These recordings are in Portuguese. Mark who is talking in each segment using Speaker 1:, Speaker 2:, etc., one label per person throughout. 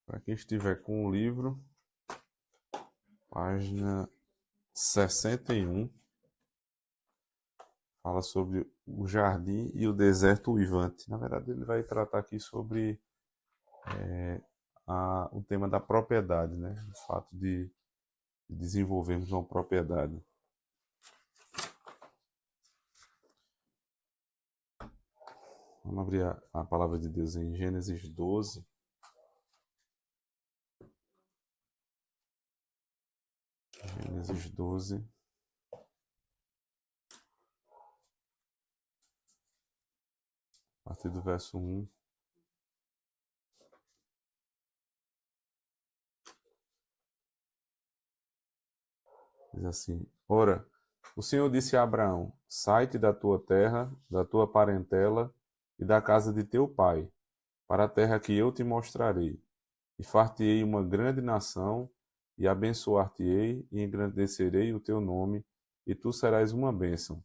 Speaker 1: Para quem estiver com o livro, página 61, fala sobre o jardim e o deserto uivante. Na verdade, ele vai tratar aqui sobre o tema da propriedade, né? O fato de desenvolvermos uma propriedade. Vamos abrir a palavra de Deus em Gênesis 12. Gênesis 12. A partir do verso 1. Diz assim: Ora, o Senhor disse a Abraão: Sai-te da tua terra, da tua parentela e da casa de teu pai, para a terra que eu te mostrarei. E far-te-ei uma grande nação, e abençoar-te-ei, e engrandecerei o teu nome, e tu serás uma bênção.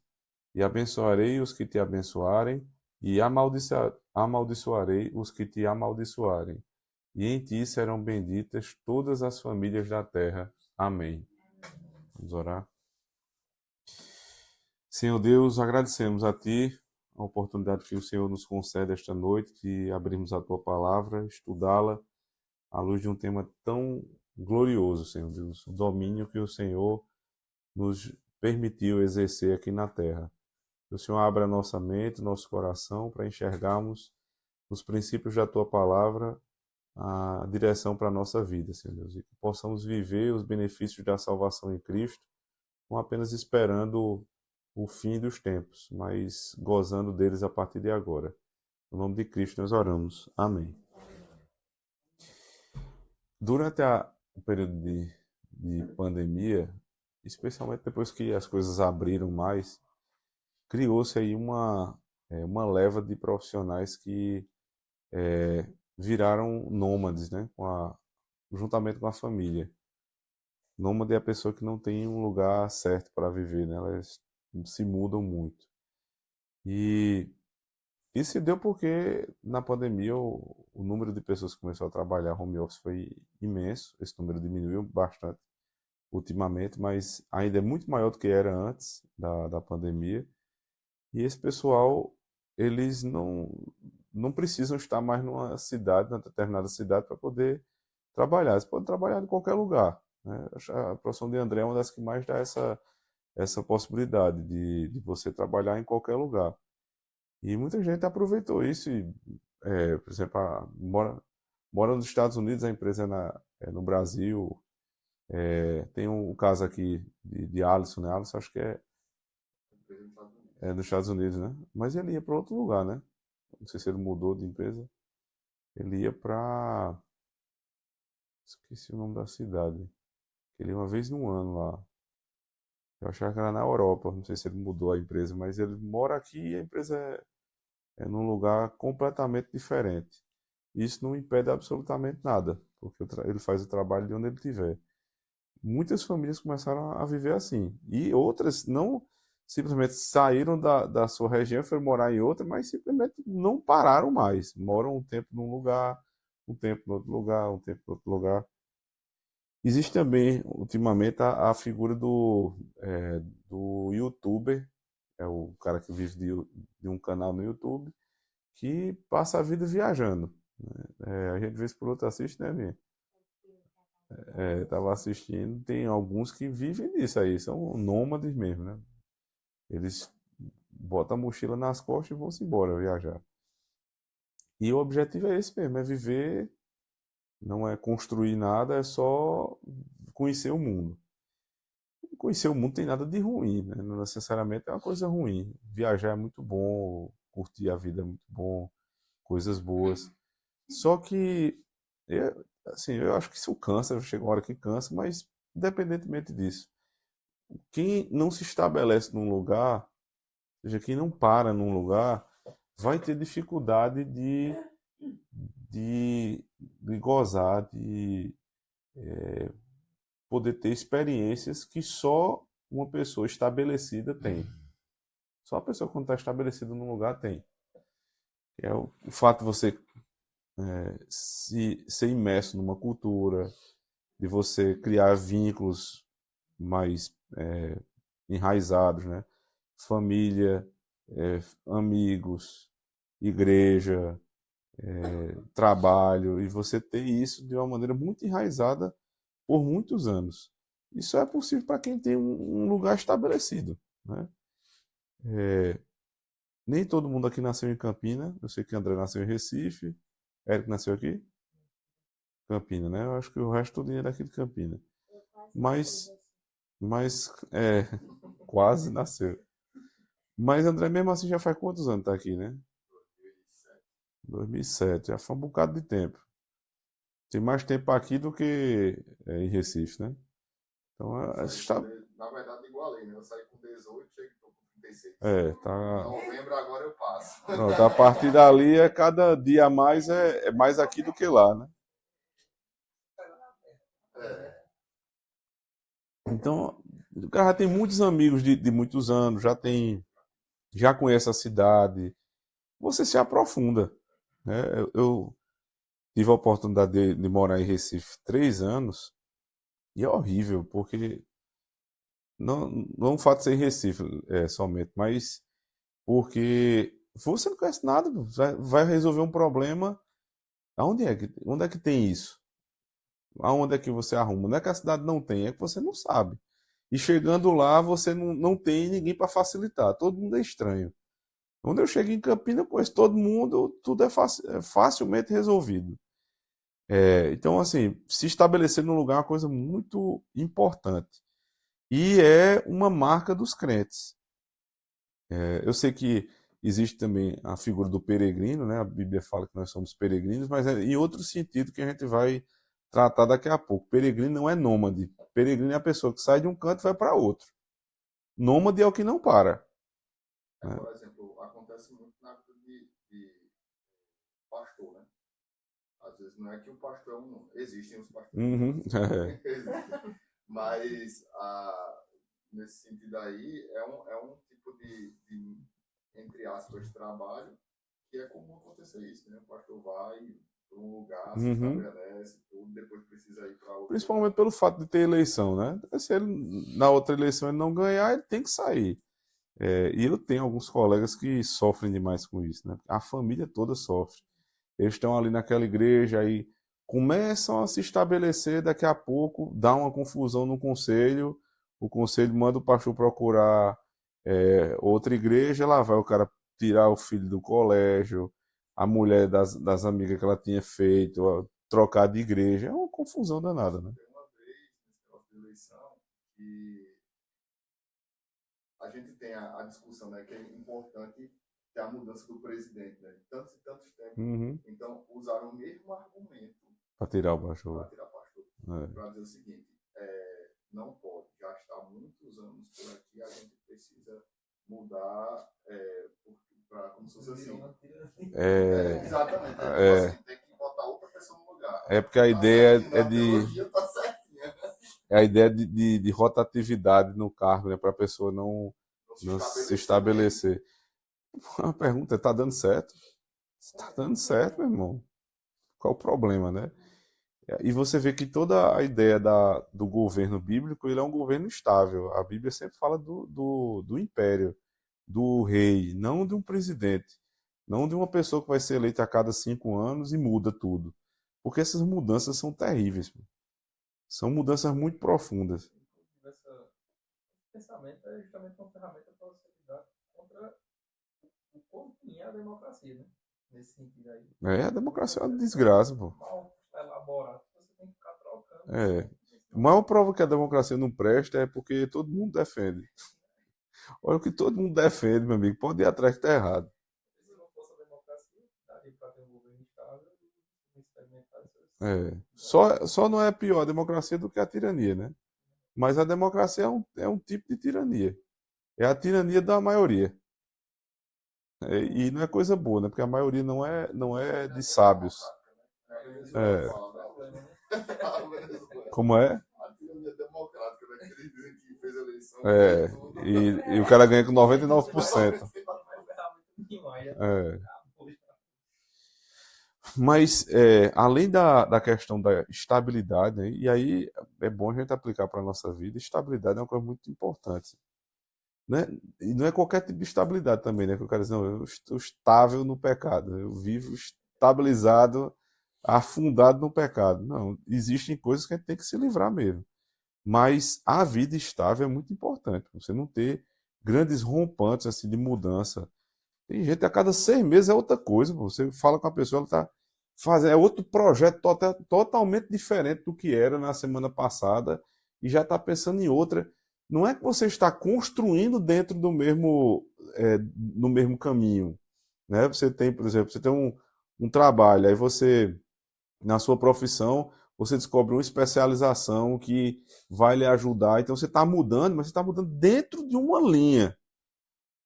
Speaker 1: E abençoarei os que te abençoarem, e amaldiçoarei os que te amaldiçoarem. E em ti serão benditas todas as famílias da terra. Amém. Vamos orar. Senhor Deus, agradecemos a Ti a oportunidade que o Senhor nos concede esta noite de abrirmos a Tua palavra, estudá-la à luz de um tema tão glorioso, Senhor Deus, o domínio que o Senhor nos permitiu exercer aqui na terra. Que o Senhor abra nossa mente, nosso coração, para enxergarmos os princípios da Tua palavra, a direção para a nossa vida, Senhor Deus, e que possamos viver os benefícios da salvação em Cristo, não apenas esperando o fim dos tempos, mas gozando deles a partir de agora. No nome de Cristo nós oramos. Amém. Durante o período de pandemia, especialmente depois que as coisas abriram mais, criou-se aí uma leva de profissionais que viraram nômades, né? Juntamente com a família. Nômade é a pessoa que não tem um lugar certo para viver, né? Elas se mudam muito. E isso se deu porque na pandemia o número de pessoas que começou a trabalhar home office foi imenso. Esse número diminuiu bastante ultimamente, mas ainda é muito maior do que era antes da pandemia. E esse pessoal, eles não precisam estar mais numa cidade, numa determinada cidade, para poder trabalhar. Eles podem trabalhar em qualquer lugar, né? A profissão de André é uma das que mais dá essa possibilidade de você trabalhar em qualquer lugar. E muita gente aproveitou isso e, por exemplo, mora nos Estados Unidos, a empresa é no Brasil. Tem um caso aqui de Alisson, né? Alisson acho que é dos Estados Unidos, né? Mas ele ia para outro lugar, né? Não sei se ele mudou de empresa. Ele ia para... Esqueci o nome da cidade. Ele ia uma vez no ano lá. Eu achava que era na Europa. Não sei se ele mudou a empresa, mas ele mora aqui e a empresa é num lugar completamente diferente. Isso não impede absolutamente nada, porque ele faz o trabalho de onde ele estiver. Muitas famílias começaram a viver assim. E outras não simplesmente saíram da sua região e foram morar em outra, mas simplesmente não pararam mais. Moram um tempo num lugar, um tempo no outro lugar, um tempo no outro lugar. Existe também, ultimamente, a figura do youtuber, é o cara que vive de um canal no YouTube, que passa a vida viajando. A gente vez por outra assiste, né, minha? Tava assistindo, tem alguns que vivem disso aí, são nômades mesmo, né? Eles botam a mochila nas costas e vão-se embora viajar. E o objetivo é esse mesmo, é viver, não é construir nada, é só conhecer o mundo. Conhecer o mundo tem nada de ruim, né? Não necessariamente é uma coisa ruim. Viajar é muito bom, curtir a vida é muito bom, coisas boas. Só que, assim, eu acho que isso cansa, chega uma hora que cansa, mas independentemente disso, quem não se estabelece num lugar, ou seja, quem não para num lugar, vai ter dificuldade de gozar, de poder ter experiências que só uma pessoa estabelecida tem. Só a pessoa quando está estabelecida num lugar tem. É o fato de você se ser imerso numa cultura, de você criar vínculos mais enraizados, né? Família, amigos, igreja, trabalho, e você ter isso de uma maneira muito enraizada por muitos anos. Isso é possível para quem tem um lugar estabelecido, né? Nem todo mundo aqui nasceu em Campina. Eu sei que André nasceu em Recife. Eric nasceu aqui? Campina, né? Eu acho que o resto tudo é daqui de Campina. Mas, mas quase nasceu. Mas André, mesmo assim, já faz quantos anos tá aqui, né? 2007. Já foi um bocado de tempo. Tem mais tempo aqui do que em Recife, né? Então, está...
Speaker 2: Na verdade, igualei, né? Eu saí com 18, cheguei com 36.
Speaker 1: Tá.
Speaker 2: Novembro agora eu passo.
Speaker 1: Pronto, a partir dali, cada dia a mais é mais aqui do que lá, né? Então, o cara já tem muitos amigos de muitos anos, já conhece a cidade. Você se aprofunda, né? Eu tive a oportunidade de morar em Recife 3 anos e é horrível, porque não o fato de ser em Recife somente, mas porque você não conhece nada, vai resolver um problema. Onde é que tem isso? Aonde é que você arruma? Não é que a cidade não tem, é que você não sabe. E chegando lá, você não tem ninguém para facilitar. Todo mundo é estranho. Quando eu chego em Campina, eu conheço todo mundo, tudo é facilmente resolvido. Então, assim, se estabelecer num lugar é uma coisa muito importante. E é uma marca dos crentes. Eu sei que existe também a figura do peregrino, né? A Bíblia fala que nós somos peregrinos, mas é em outro sentido que a gente vai tratar daqui a pouco. Peregrino não é nômade. Peregrino é a pessoa que sai de um canto e vai para outro. Nômade é o que não para. Né?
Speaker 2: Por exemplo, acontece muito na vida de pastor, né? Às vezes não é que o pastor é um... Existem os pastores.
Speaker 1: Uhum.
Speaker 2: Mas nesse sentido aí, é um tipo de, entre aspas, trabalho que é comum acontecer isso, né? O pastor vai para um lugar, se
Speaker 1: Uhum.
Speaker 2: estabelece, tudo, depois precisa ir para outro lugar.
Speaker 1: Principalmente pelo fato de ter eleição, né? Se ele, na outra eleição ele não ganhar, ele tem que sair. E eu tenho alguns colegas que sofrem demais com isso, né? A família toda sofre. Eles estão ali naquela igreja aí começam a se estabelecer, daqui a pouco dá uma confusão no conselho, o conselho manda o pastor procurar outra igreja, lá vai o cara tirar o filho do colégio, a mulher das amigas que ela tinha feito, trocar de igreja, é uma confusão danada, né?
Speaker 2: Tem uma vez, nesse negócio de eleição, que a gente tem a discussão, né, que é importante ter a mudança do presidente, né, de tantos e tantos tempos.
Speaker 1: Uhum.
Speaker 2: Então, usaram o mesmo argumento
Speaker 1: Para tirar o
Speaker 2: para
Speaker 1: pastor.
Speaker 2: tirar pastor.
Speaker 1: É.
Speaker 2: Para dizer o seguinte, não pode, já está há muitos anos por aqui, a gente precisa mudar para como se fosse assim. Exatamente. Assim, tem que botar outra pessoa no lugar.
Speaker 1: Porque a ideia é de.
Speaker 2: teologia tá certinha.
Speaker 1: É a ideia de rotatividade no cargo, né? Para a pessoa não se estabelecer. A pergunta é: tá dando certo? Tá dando certo, meu irmão. Qual o problema, né? E você vê que toda a ideia do governo bíblico, ele é um governo estável. A Bíblia sempre fala do império, do rei, não de um presidente. Não de uma pessoa que vai ser eleita a cada 5 anos e muda tudo. Porque essas mudanças são terríveis. Pô. São mudanças muito profundas.
Speaker 3: Esse pensamento é justamente uma ferramenta para você lidar contra o como é a democracia, né? Nesse sentido aí.
Speaker 1: A democracia é uma desgraça, pô.
Speaker 3: Mal elaborado, você tem que ficar trocando.
Speaker 1: A maior prova que a democracia não presta é porque todo mundo defende. Olha o que todo mundo defende, meu amigo. Pode ir atrás que tá errado.
Speaker 3: Se não fosse a democracia, daria para ter um governo estável e experimentar isso.
Speaker 1: Só não é pior a democracia do que a tirania, né? Mas a democracia é um tipo de tirania. É a tirania da maioria. E não é coisa boa, né? Porque a maioria não é de sábios. Como é?
Speaker 2: A tirania democrática, né? Que eles dizem que fez eleição.
Speaker 1: E o cara ganha com 99%. Mas, além da questão da estabilidade, né, e aí é bom a gente aplicar para a nossa vida, estabilidade é uma coisa muito importante. Né? E não é qualquer tipo de estabilidade também, né? Que eu quero dizer, não, eu estou estável no pecado, eu vivo estabilizado, afundado no pecado. Não, existem coisas que a gente tem que se livrar mesmo. Mas a vida estável é muito importante. Você não ter grandes rompantes assim, de mudança. Tem gente a cada 6 meses é outra coisa. Pô. Você fala com a pessoa, ela está fazendo é outro projeto totalmente diferente do que era na semana passada e já está pensando em outra. Não é que você está construindo dentro do mesmo, no mesmo caminho. Né? Você tem, por exemplo, você tem um trabalho, aí você, na sua profissão, você descobre uma especialização que vai lhe ajudar. Então você está mudando, mas você está mudando dentro de uma linha.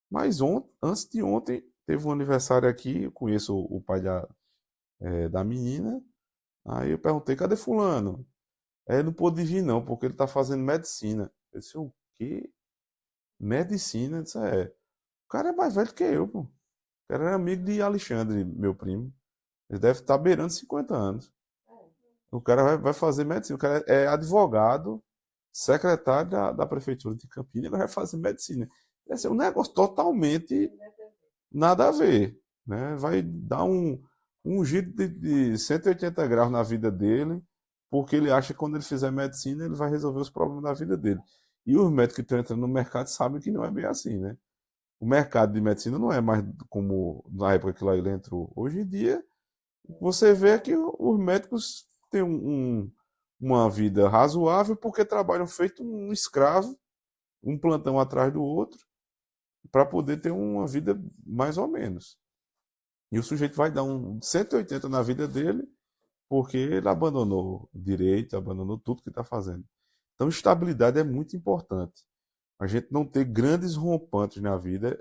Speaker 1: Mas antes de ontem, teve um aniversário aqui, eu conheço o pai da menina. Aí eu perguntei, cadê fulano? Aí ele não pôde vir não, porque ele está fazendo medicina. Eu disse, o quê? Medicina? Eu disse, é. O cara é mais velho que eu, pô. O cara era amigo de Alexandre, meu primo. Ele deve estar beirando 50 anos. O cara vai fazer medicina. O cara é advogado, secretário da prefeitura de Campinas, ele vai fazer medicina. Vai ser um negócio totalmente nada a ver. Né? Vai dar um giro de 180 graus na vida dele, porque ele acha que quando ele fizer medicina, ele vai resolver os problemas da vida dele. E os médicos que estão entrando no mercado sabem que não é bem assim, né? O mercado de medicina não é mais como na época que lá ele entrou. Hoje em dia, você vê que os médicos têm uma vida razoável porque trabalham feito um escravo, um plantão atrás do outro, para poder ter uma vida mais ou menos. E o sujeito vai dar um 180 na vida dele porque ele abandonou o direito, abandonou tudo que está fazendo. Então, estabilidade é muito importante. A gente não ter grandes rompantes na vida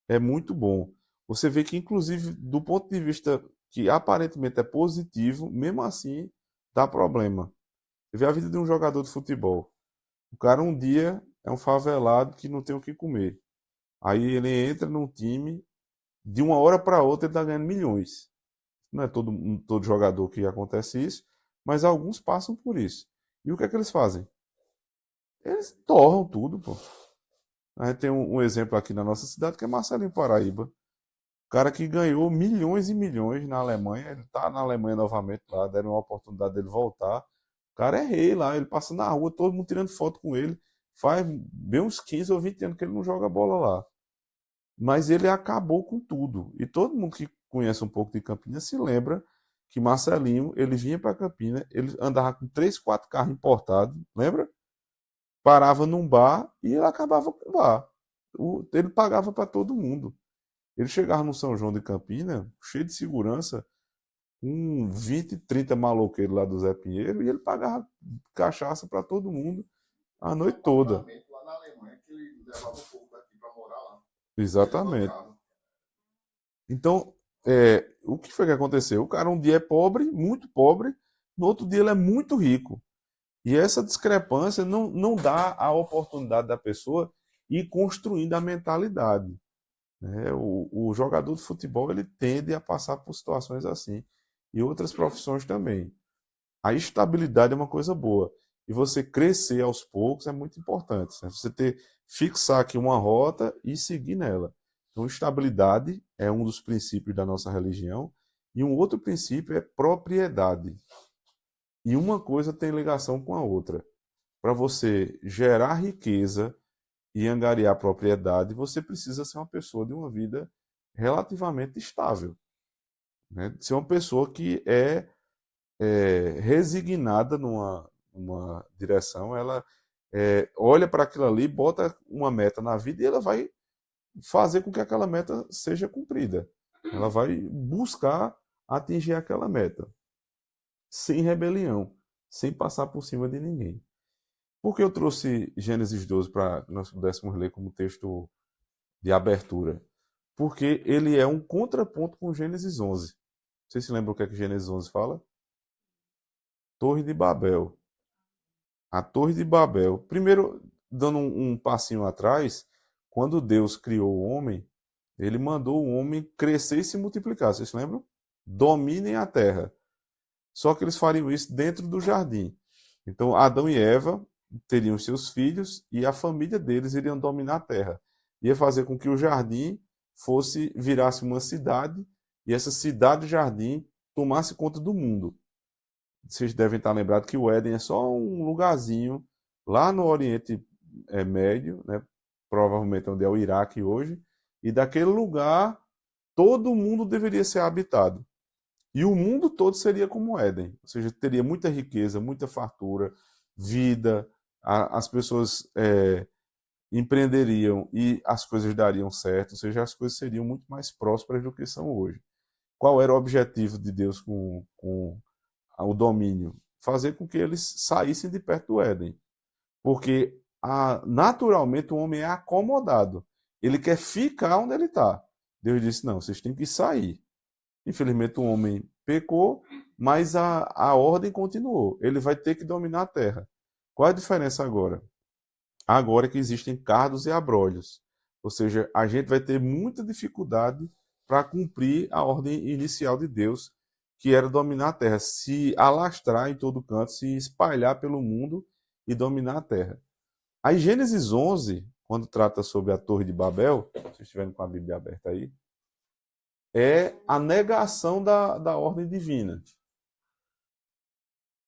Speaker 1: é muito bom. Você vê que, inclusive, do ponto de vista que aparentemente é positivo, mesmo assim dá problema. Você vê a vida de um jogador de futebol. O cara um dia é um favelado que não tem o que comer. Aí ele entra num time, de uma hora para outra ele está ganhando milhões. Não é todo jogador que acontece isso, mas alguns passam por isso. E o que é que eles fazem? Eles torram tudo, pô. A gente tem um exemplo aqui na nossa cidade que é Marcelinho Paraíba. O cara que ganhou milhões e milhões na Alemanha, ele tá na Alemanha novamente lá, deram uma oportunidade dele voltar. O cara é rei lá, ele passa na rua, todo mundo tirando foto com ele. Faz bem uns 15 ou 20 anos que ele não joga bola lá. Mas ele acabou com tudo. E todo mundo que conhece um pouco de Campinas se lembra que Marcelinho, ele vinha para Campinas, ele andava com 3, 4 carros importados, lembra? Parava num bar e ele acabava com o bar. Ele pagava para todo mundo. Ele chegava no São João de Campinas, cheio de segurança, com 20, 30 maloqueiros lá do Zé Pinheiro, e ele pagava cachaça para todo mundo a noite toda.
Speaker 2: Lá na Alemanha que ele levava o povo daqui para morar lá.
Speaker 1: Exatamente. Então, o que foi que aconteceu? O cara um dia é pobre, muito pobre, no outro dia ele é muito rico. E essa discrepância não dá a oportunidade da pessoa ir construindo a mentalidade. Né? O jogador de futebol ele tende a passar por situações assim. E outras profissões também. A estabilidade é uma coisa boa. E você crescer aos poucos é muito importante. Né? Você fixar aqui uma rota e seguir nela. Então, estabilidade é um dos princípios da nossa religião. E um outro princípio é propriedade. E uma coisa tem ligação com a outra. Para você gerar riqueza e angariar propriedade, você precisa ser uma pessoa de uma vida relativamente estável. Né? Ser uma pessoa que resignada numa direção, ela olha para aquilo ali, bota uma meta na vida e ela vai fazer com que aquela meta seja cumprida. Ela vai buscar atingir aquela meta, sem rebelião, sem passar por cima de ninguém. Por que eu trouxe Gênesis 12 para que nós pudéssemos ler como texto de abertura? Porque ele é um contraponto com Gênesis 11. Vocês se lembram o que é que Gênesis 11 fala? Torre de Babel. A Torre de Babel. Primeiro, dando um passinho atrás, quando Deus criou o homem, ele mandou o homem crescer e se multiplicar. Vocês se lembram? dominem a terra. Só que eles fariam isso dentro do jardim. Então, Adão e Eva teriam seus filhos e a família deles iriam dominar a terra. Ia fazer com que o jardim virasse uma cidade e essa cidade-jardim tomasse conta do mundo. Vocês devem estar lembrados que o Éden é só um lugarzinho lá no Oriente Médio, né? Provavelmente onde é o Iraque hoje, e daquele lugar todo mundo deveria ser habitado. E o mundo todo seria como Éden, ou seja, teria muita riqueza, muita fartura, vida, as pessoas empreenderiam e as coisas dariam certo, ou seja, as coisas seriam muito mais prósperas do que são hoje. Qual era o objetivo de Deus com o domínio? Fazer com que eles saíssem de perto do Éden. Porque naturalmente o homem é acomodado. Ele quer ficar onde ele está. Deus disse, não, vocês têm que sair. Infelizmente o homem pecou, mas a ordem continuou. Ele vai ter que dominar a terra. Qual é a diferença agora? Agora é que existem cardos e abrolhos. Ou seja, a gente vai ter muita dificuldade para cumprir a ordem inicial de Deus, que era dominar a terra, se alastrar em todo canto, se espalhar pelo mundo e dominar a terra. Aí Gênesis 11, quando trata sobre a Torre de Babel, se vocês estiverem com a Bíblia aberta aí, é a negação da ordem divina.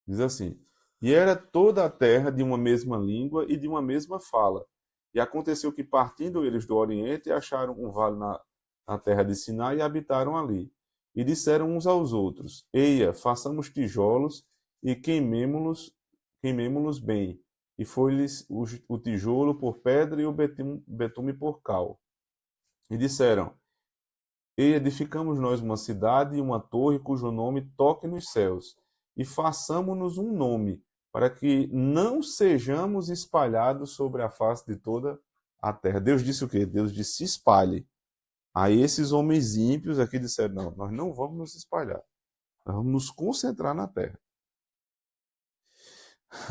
Speaker 1: Diz assim, e era toda a terra de uma mesma língua e de uma mesma fala. E aconteceu que, partindo eles do Oriente, acharam um vale na terra de Sinai e habitaram ali. E disseram uns aos outros, eia, façamos tijolos e queimemo-los bem. E foi-lhes o tijolo por pedra e o betume por cal. E disseram, e edificamos nós uma cidade e uma torre cujo nome toque nos céus, e façamos-nos um nome, para que não sejamos espalhados sobre a face de toda a terra. Deus disse o quê? Deus disse, se espalhe. Aí esses homens ímpios aqui disseram, não, nós não vamos nos espalhar, nós vamos nos concentrar na terra.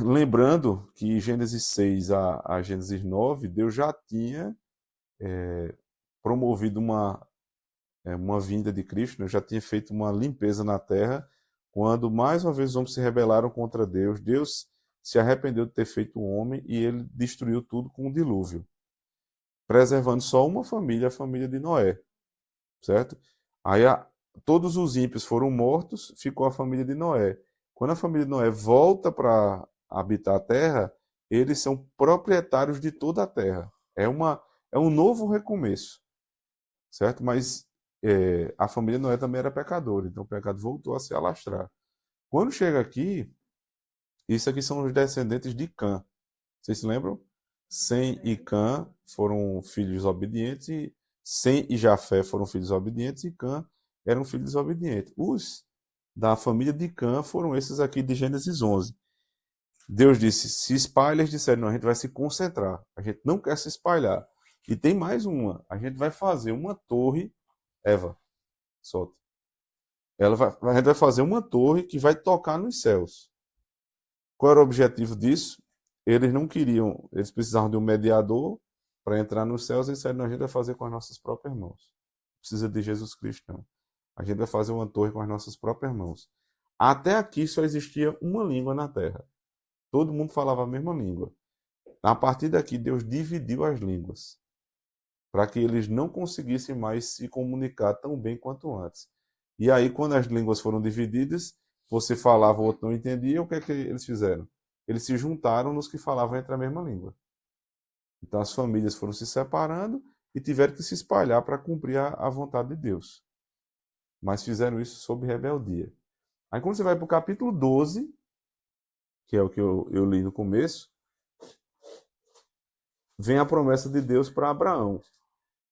Speaker 1: Lembrando que Gênesis 6 a Gênesis 9, Deus já tinha promovido uma vinda de Cristo, né? Já tinha feito uma limpeza na terra, quando mais uma vez os homens se rebelaram contra Deus. Deus se arrependeu de ter feito o homem e ele destruiu tudo com um dilúvio, preservando só uma família, a família de Noé, certo? Aí todos os ímpios foram mortos, ficou a família de Noé. Quando a família de Noé volta para habitar a terra, eles são proprietários de toda a terra. É um novo recomeço, certo? Mas a família de Noé também era pecadora, então o pecado voltou a se alastrar. Quando chega aqui, isso aqui são os descendentes de Cã. Vocês se lembram? Sem e Cã foram filhos obedientes, e Sem e Jafé foram filhos obedientes, e Cã eram filhos desobedientes. Os da família de Cã foram esses aqui de Gênesis 11. Deus disse, se espalha, eles disseram, não, a gente vai se concentrar, a gente não quer se espalhar. E tem mais uma, a gente vai fazer uma torre, Eva, solta. A gente vai fazer uma torre que vai tocar nos céus. Qual era o objetivo disso? Eles não queriam, eles precisavam de um mediador para entrar nos céus, e disseram, não, a gente vai fazer com as nossas próprias mãos. Não precisa de Jesus Cristo, não. A gente vai fazer uma torre com as nossas próprias mãos. Até aqui só existia uma língua na terra. Todo mundo falava a mesma língua. A partir daqui, Deus dividiu as línguas, para que eles não conseguissem mais se comunicar tão bem quanto antes. E aí, quando as línguas foram divididas, você falava, o outro não entendia, o que é que eles fizeram? Eles se juntaram nos que falavam entre a mesma língua. Então as famílias foram se separando e tiveram que se espalhar para cumprir a vontade de Deus. Mas fizeram isso sob rebeldia. Aí quando você vai para o capítulo 12, que é o que eu li no começo, vem a promessa de Deus para Abraão.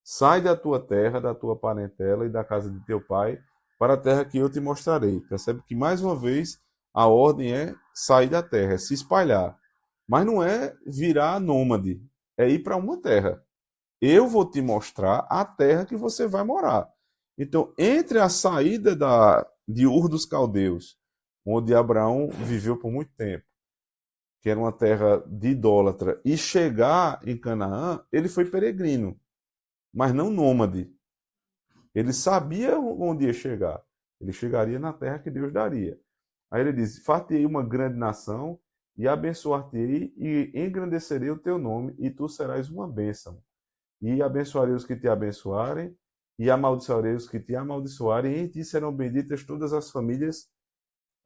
Speaker 1: Sai da tua terra, da tua parentela e da casa de teu pai, para a terra que eu te mostrarei. Percebe que, mais uma vez, a ordem é sair da terra, é se espalhar. Mas não é virar nômade, é ir para uma terra. Eu vou te mostrar a terra que você vai morar. Então, entre a saída de Ur dos Caldeus, onde Abraão viveu por muito tempo, que era uma terra de idólatra, e chegar em Canaã, ele foi peregrino, mas não nômade. Ele sabia onde ia chegar. Ele chegaria na terra que Deus daria. Aí ele diz: far-te-ei uma grande nação, e abençoar-te-ei, e engrandecerei o teu nome, e tu serás uma bênção. E abençoarei os que te abençoarem, e amaldiçoarei os que te amaldiçoarem, e em ti serão benditas todas as famílias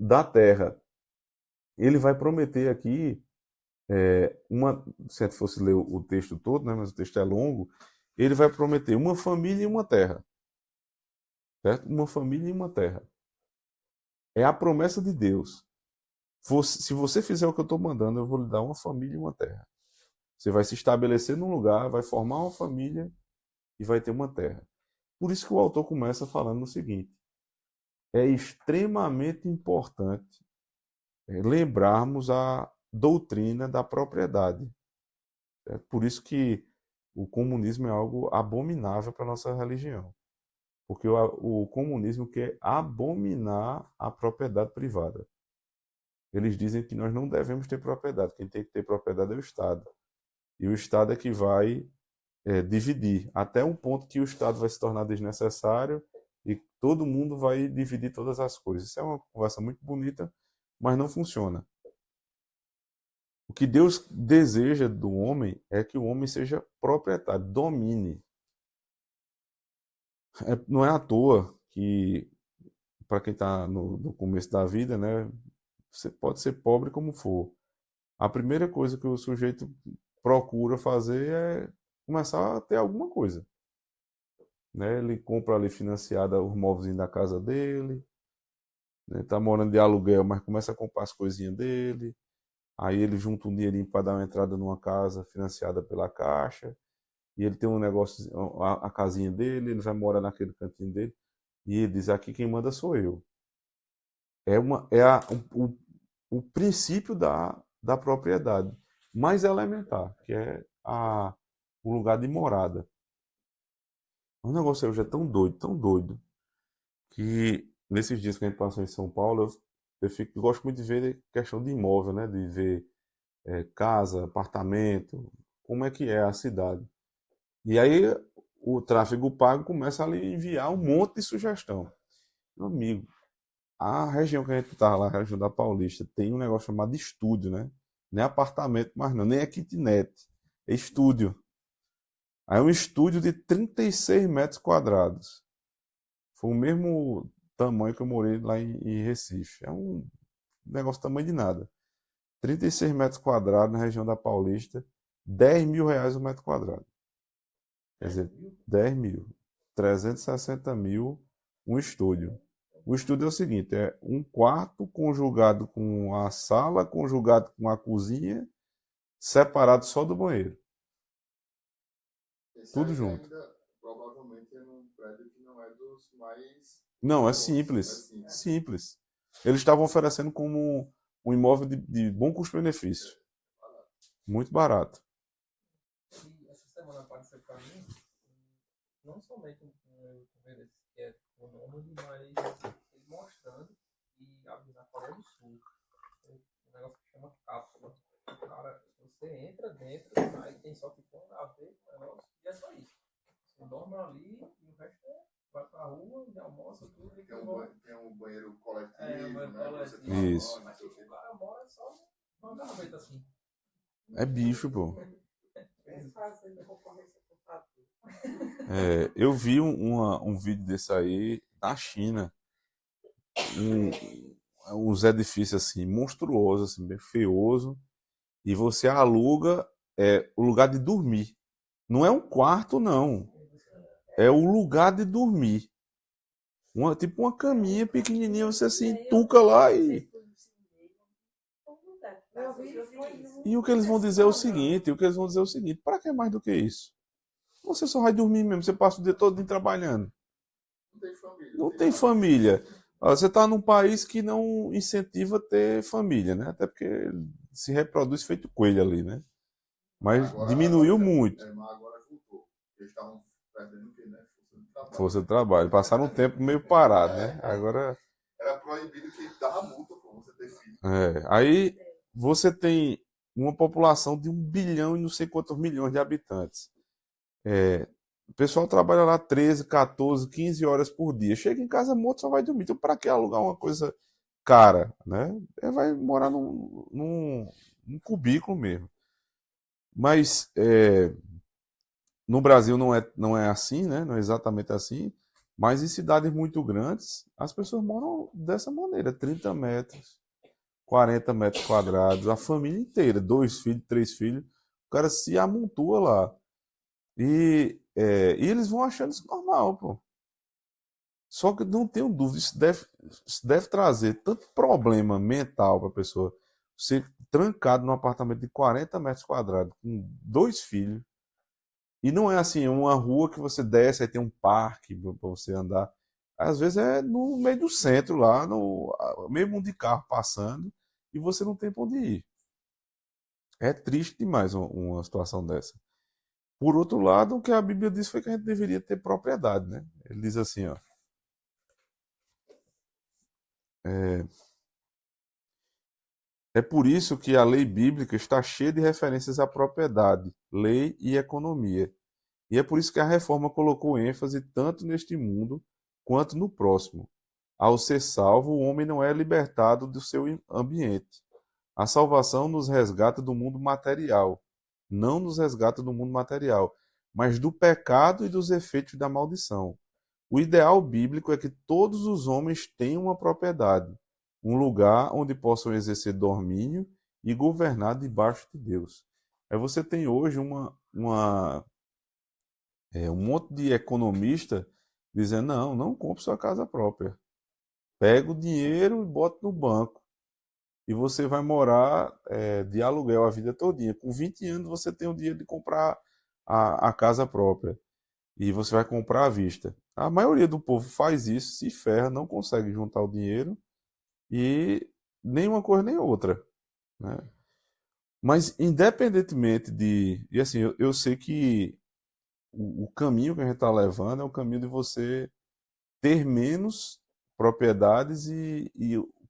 Speaker 1: da terra. Ele vai prometer aqui, se a gente fosse ler o texto todo, né, mas o texto é longo, ele vai prometer uma família e uma terra. Certo? Uma família e uma terra. É a promessa de Deus. Se você fizer o que eu estou mandando, eu vou lhe dar uma família e uma terra. Você vai se estabelecer num lugar, vai formar uma família e vai ter uma terra. Por isso que o autor começa falando o seguinte: é extremamente importante lembrarmos a doutrina da propriedade. Por isso que o comunismo é algo abominável para a nossa religião. Porque o comunismo quer abominar a propriedade privada. Eles dizem que nós não devemos ter propriedade. Quem tem que ter propriedade é o Estado. E o Estado é que vai dividir, até um ponto que o Estado vai se tornar desnecessário e todo mundo vai dividir todas as coisas. Isso é uma conversa muito bonita, mas não funciona. O que Deus deseja do homem é que o homem seja proprietário, domine. Não é à toa que, para quem está no começo da vida, né, você pode ser pobre como for. A primeira coisa que o sujeito procura fazer é começar a ter alguma coisa. Né? Ele compra ali financiada os móveis da casa dele, né? Tá morando de aluguel, mas começa a comprar as coisinhas dele. Aí ele junta um dinheirinho para dar uma entrada numa casa financiada pela Caixa. E ele tem um negócio, a casinha dele, ele vai morar naquele cantinho dele. E ele diz: aqui quem manda sou eu. O princípio da propriedade mais elementar, que é o lugar de morada. O negócio hoje é tão doido, que nesses dias que a gente passou em São Paulo, eu gosto muito de ver questão de imóvel, né? De ver casa, apartamento, como é que é a cidade. E aí o tráfego pago começa a lhe enviar um monte de sugestão. Meu amigo, a região que a gente está lá, a região da Paulista, tem um negócio chamado estúdio, né? Nem apartamento, mas não, nem é kitnet, é estúdio. Aí é um estúdio de 36 metros quadrados. Foi o mesmo tamanho que eu morei lá em Recife. É um negócio tamanho de nada. 36 metros quadrados na região da Paulista, R$ 10.000 o metro quadrado. Quer dizer, 10 mil. 360 mil um estúdio. O estúdio é o seguinte, é um quarto conjugado com a sala, conjugado com a cozinha, separado só do banheiro. Tudo junto.
Speaker 2: Ainda, provavelmente é num prédio que não é dos mais...
Speaker 1: Não, é simples. Simples. Eles estavam oferecendo como um imóvel de bom custo-benefício. Muito barato.
Speaker 3: E essa semana apareceu para mim, não somente um youtuber que é o nome, mas ele mostrando e abrindo na Coreia do Sul. Um negócio que chama cápsula. Cara, você entra dentro, aí tem só que pôr a ver com o negócio e é só isso. Você dorme ali e o resto vai pra rua e almoça tudo. E
Speaker 2: tem um banheiro coletivo,
Speaker 3: coletivo.
Speaker 1: Isso.
Speaker 3: Mas tipo, o cara mora só numa gaveta assim.
Speaker 1: É bicho, pô.
Speaker 4: Fazendo concorrência com o Tatu.
Speaker 1: Eu vi um vídeo desse aí na China. Uns edifícios assim, monstruosos, assim, bem feioso. E você aluga o lugar de dormir. Não é um quarto, não. É o lugar de dormir. Tipo uma caminha pequenininha, você assim, tuca lá e... E o que eles vão dizer é o seguinte, para que mais do que isso? Você só vai dormir mesmo, você passa o dia todo trabalhando.
Speaker 2: Não tem família.
Speaker 1: Não tem família. Você está num país que não incentiva ter família, né? Até porque se reproduz feito coelho ali, né? Mas diminuiu muito.
Speaker 2: Mas agora voltou. Eles estavam perdendo o quê, né?
Speaker 1: Força de trabalho. Passaram um tempo meio parado, né? Agora...
Speaker 2: Era proibido que dava multa por você ter filho.
Speaker 1: Aí você tem uma população de 1 bilhão e não sei quantos milhões de habitantes. O pessoal trabalha lá 13, 14, 15 horas por dia. Chega em casa morto, só vai dormir. Então, para que alugar uma coisa cara, né? Ele vai morar num cubículo mesmo. Mas no Brasil não é assim, né? Não é exatamente assim. Mas em cidades muito grandes, as pessoas moram dessa maneira: 30 metros, 40 metros quadrados, a família inteira, 2 filhos, 3 filhos, o cara se amontoa lá. E eles vão achando isso normal, pô. Só que não tenho dúvida, isso deve trazer tanto problema mental para a pessoa. Ser trancado num apartamento de 40 metros quadrados, com 2 filhos, e não é assim, uma rua que você desce, aí tem um parque para você andar. Às vezes é no meio do centro, lá, no mesmo de carro passando, e você não tem para onde ir. É triste demais uma situação dessa. Por outro lado, o que a Bíblia diz foi que a gente deveria ter propriedade, né? Ele diz assim, ó. É, é por isso que a lei bíblica está cheia de referências à propriedade, lei e economia. E é por isso que a reforma colocou ênfase tanto neste mundo quanto no próximo. Ao ser salvo, o homem não é libertado do seu ambiente. A salvação nos resgata do mundo material, não nos resgata do mundo material, mas do pecado e dos efeitos da maldição. O ideal bíblico é que todos os homens tenham uma propriedade, um lugar onde possam exercer domínio e governar debaixo de Deus. Aí você tem hoje um monte de economista dizendo: não, não compre sua casa própria. Pega o dinheiro e bota no banco. E você vai morar de aluguel a vida todinha. Com 20 anos você tem o dinheiro de comprar a casa própria. E você vai comprar à vista. A maioria do povo faz isso, se ferra, não consegue juntar o dinheiro e nem uma coisa nem outra, né? Mas independentemente de. E assim, eu sei que o caminho que a gente está levando é o caminho de você ter menos propriedades e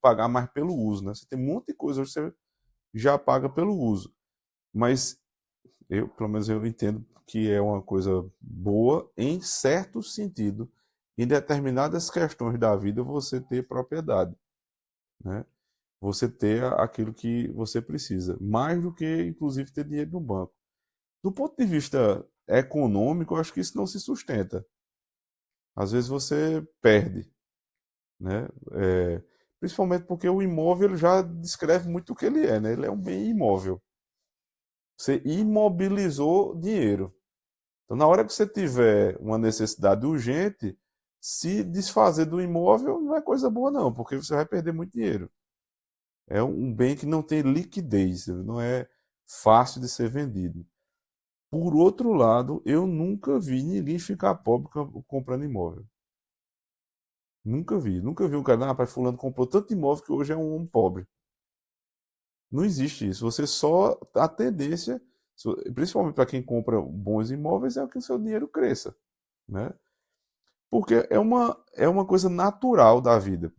Speaker 1: pagar mais pelo uso, né? Você tem um monte de coisa hoje que você já paga pelo uso. Mas pelo menos eu entendo que é uma coisa boa em certo sentido. Em determinadas questões da vida, você ter propriedade, né? Você ter aquilo que você precisa, mais do que, inclusive, ter dinheiro no banco. Do ponto de vista econômico, eu acho que isso não se sustenta. Às vezes você perde, né? Principalmente porque o imóvel já descreve muito o que ele é, né? Ele é um bem imóvel. Você imobilizou dinheiro. Então, na hora que você tiver uma necessidade urgente, se desfazer do imóvel não é coisa boa, não, porque você vai perder muito dinheiro. É um bem que não tem liquidez, não é fácil de ser vendido. Por outro lado, eu nunca vi ninguém ficar pobre comprando imóvel. Nunca vi. Nunca vi um cara, rapaz, fulano comprou tanto imóvel que hoje é um homem pobre. Não existe isso. Você só. A tendência, principalmente para quem compra bons imóveis, é que o seu dinheiro cresça, né? Porque é uma coisa natural da vida.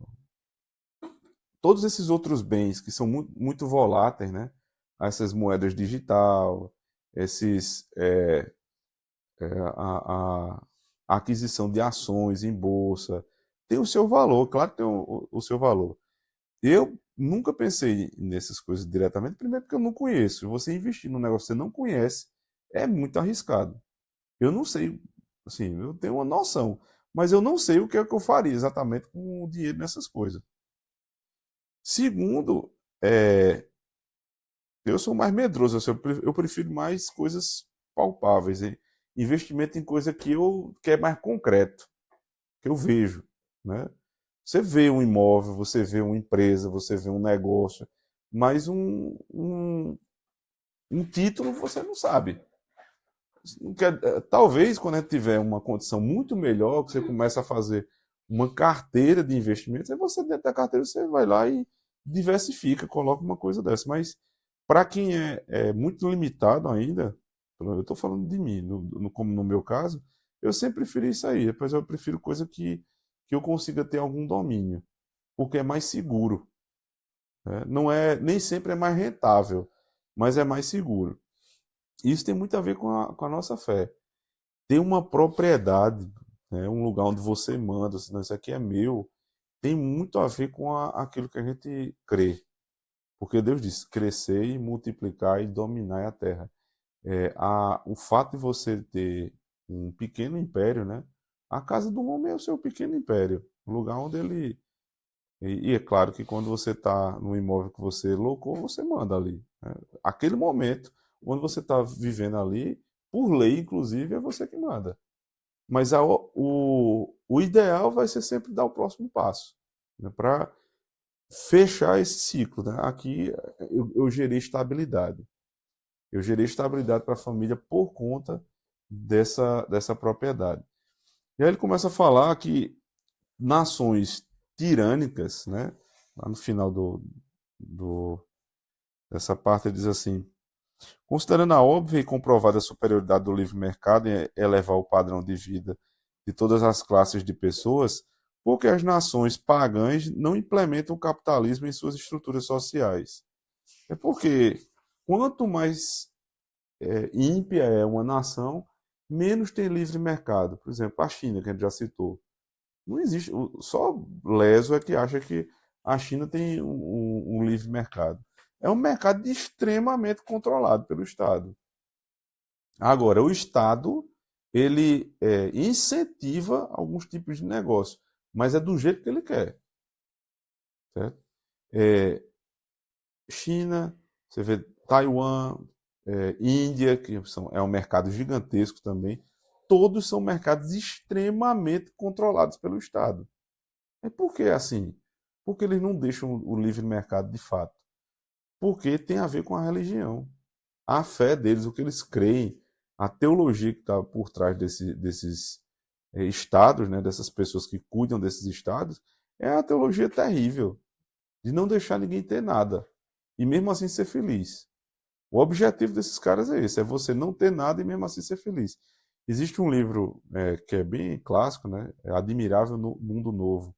Speaker 1: Todos esses outros bens que são muito, muito voláteis, né? Essas moedas digital, esses, a aquisição de ações em bolsa, tem o seu valor, claro que tem o seu valor. Eu nunca pensei nessas coisas diretamente, primeiro porque eu não conheço. Você investir num negócio que você não conhece é muito arriscado. Eu não sei, assim, eu tenho uma noção, mas eu não sei o que é que eu faria exatamente com o dinheiro nessas coisas. Segundo, eu sou mais medroso, assim, eu prefiro mais coisas palpáveis, investimento em coisa que é mais concreto, que eu vejo, né? Você vê um imóvel, você vê uma empresa, você vê um negócio, mas um título você não sabe. Talvez quando a gente tiver uma condição muito melhor, que você começa a fazer uma carteira de investimentos, aí você dentro da carteira você vai lá e diversifica, coloca uma coisa dessa. Mas para quem é muito limitado ainda, eu estou falando de mim, como no meu caso, eu sempre preferi isso aí. Depois eu prefiro coisa que eu consiga ter algum domínio, porque é mais seguro, né? Não é, nem sempre é mais rentável, mas é mais seguro. Isso tem muito a ver com a nossa fé. ter uma propriedade, né, um lugar onde você manda, senão isso aqui é meu, tem muito a ver com aquilo que a gente crê. Porque Deus diz, crescer e multiplicar e dominar a terra. O fato de você ter um pequeno império, né? A casa do homem é o seu pequeno império. O lugar onde ele. E é claro que quando você está no imóvel que você locou, você manda ali, né? Aquele momento, onde você está vivendo ali, por lei, inclusive, é você que manda. Mas o ideal vai ser sempre dar o próximo passo, né? Para fechar esse ciclo, né? Aqui eu gerei estabilidade. Eu gerei estabilidade para a família por conta dessa propriedade. E aí ele começa a falar que nações tirânicas, né? Lá no final dessa parte ele diz assim: considerando a óbvia e comprovada superioridade do livre mercado em elevar o padrão de vida de todas as classes de pessoas, por que as nações pagãs não implementam o capitalismo em suas estruturas sociais? É porque quanto mais ímpia é uma nação, menos tem livre mercado. Por exemplo, a China, que a gente já citou. Não existe. Só leso é que acha que a China tem um livre mercado. É um mercado extremamente controlado pelo Estado. Agora, o Estado ele incentiva alguns tipos de negócio, mas é do jeito que ele quer. Certo? China, você vê Taiwan, Índia, que é um mercado gigantesco também, todos são mercados extremamente controlados pelo Estado. E por que assim? Porque eles não deixam o livre mercado de fato. Porque tem a ver com a religião. A fé deles, o que eles creem, a teologia que está por trás desses estados, né, dessas pessoas que cuidam desses estados, é a teologia terrível de não deixar ninguém ter nada e mesmo assim ser feliz. O objetivo desses caras é esse, é você não ter nada e mesmo assim ser feliz. Existe um livro que é bem clássico, né, é Admirável Mundo Novo,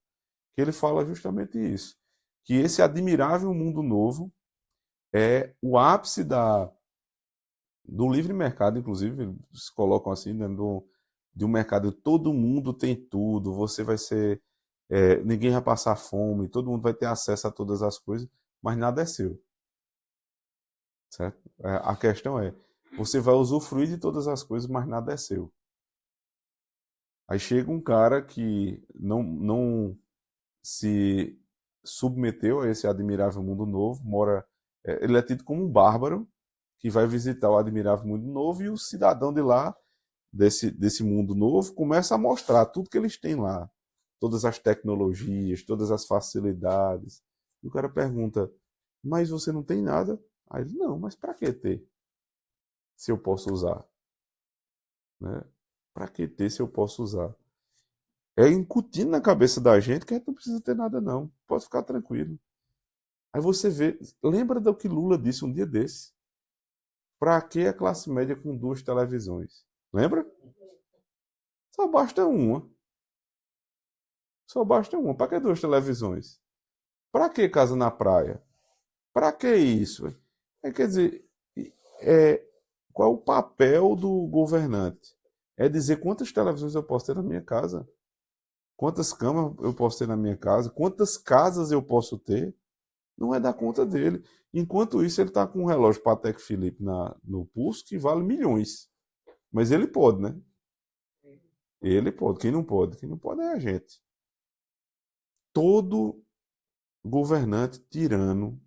Speaker 1: que ele fala justamente isso, que esse admirável mundo novo é o ápice do livre mercado, inclusive, eles colocam assim, né, de um mercado, todo mundo tem tudo, você vai ser, ninguém vai passar fome, todo mundo vai ter acesso a todas as coisas, mas nada é seu, certo? A questão é, você vai usufruir de todas as coisas, mas nada é seu. Aí chega um cara que não se submeteu a esse admirável mundo novo, ele é tido como um bárbaro que vai visitar o admirável mundo novo e o cidadão de lá, desse mundo novo, começa a mostrar tudo que eles têm lá, todas as tecnologias, todas as facilidades. E o cara pergunta, mas você não tem nada? Aí ele, não, mas para que ter? Se eu posso usar? Né? Para que ter se eu posso usar? É incutindo na cabeça da gente que a gente não precisa ter nada, não. Pode ficar tranquilo. Aí você vê, lembra do que Lula disse um dia desse? Para que a classe média com 2 televisões? Lembra? Só basta uma. Só basta uma. Para que 2 televisões? Para que casa na praia? Para que isso? Quer dizer, é, qual é o papel do governante? É dizer quantas televisões eu posso ter na minha casa? Quantas camas eu posso ter na minha casa? Quantas casas eu posso ter? Não é da conta dele. Enquanto isso, ele está com um relógio Patek Philippe no pulso que vale milhões. Mas ele pode, né? Ele pode. Quem não pode? Quem não pode é a gente. Todo governante tirano,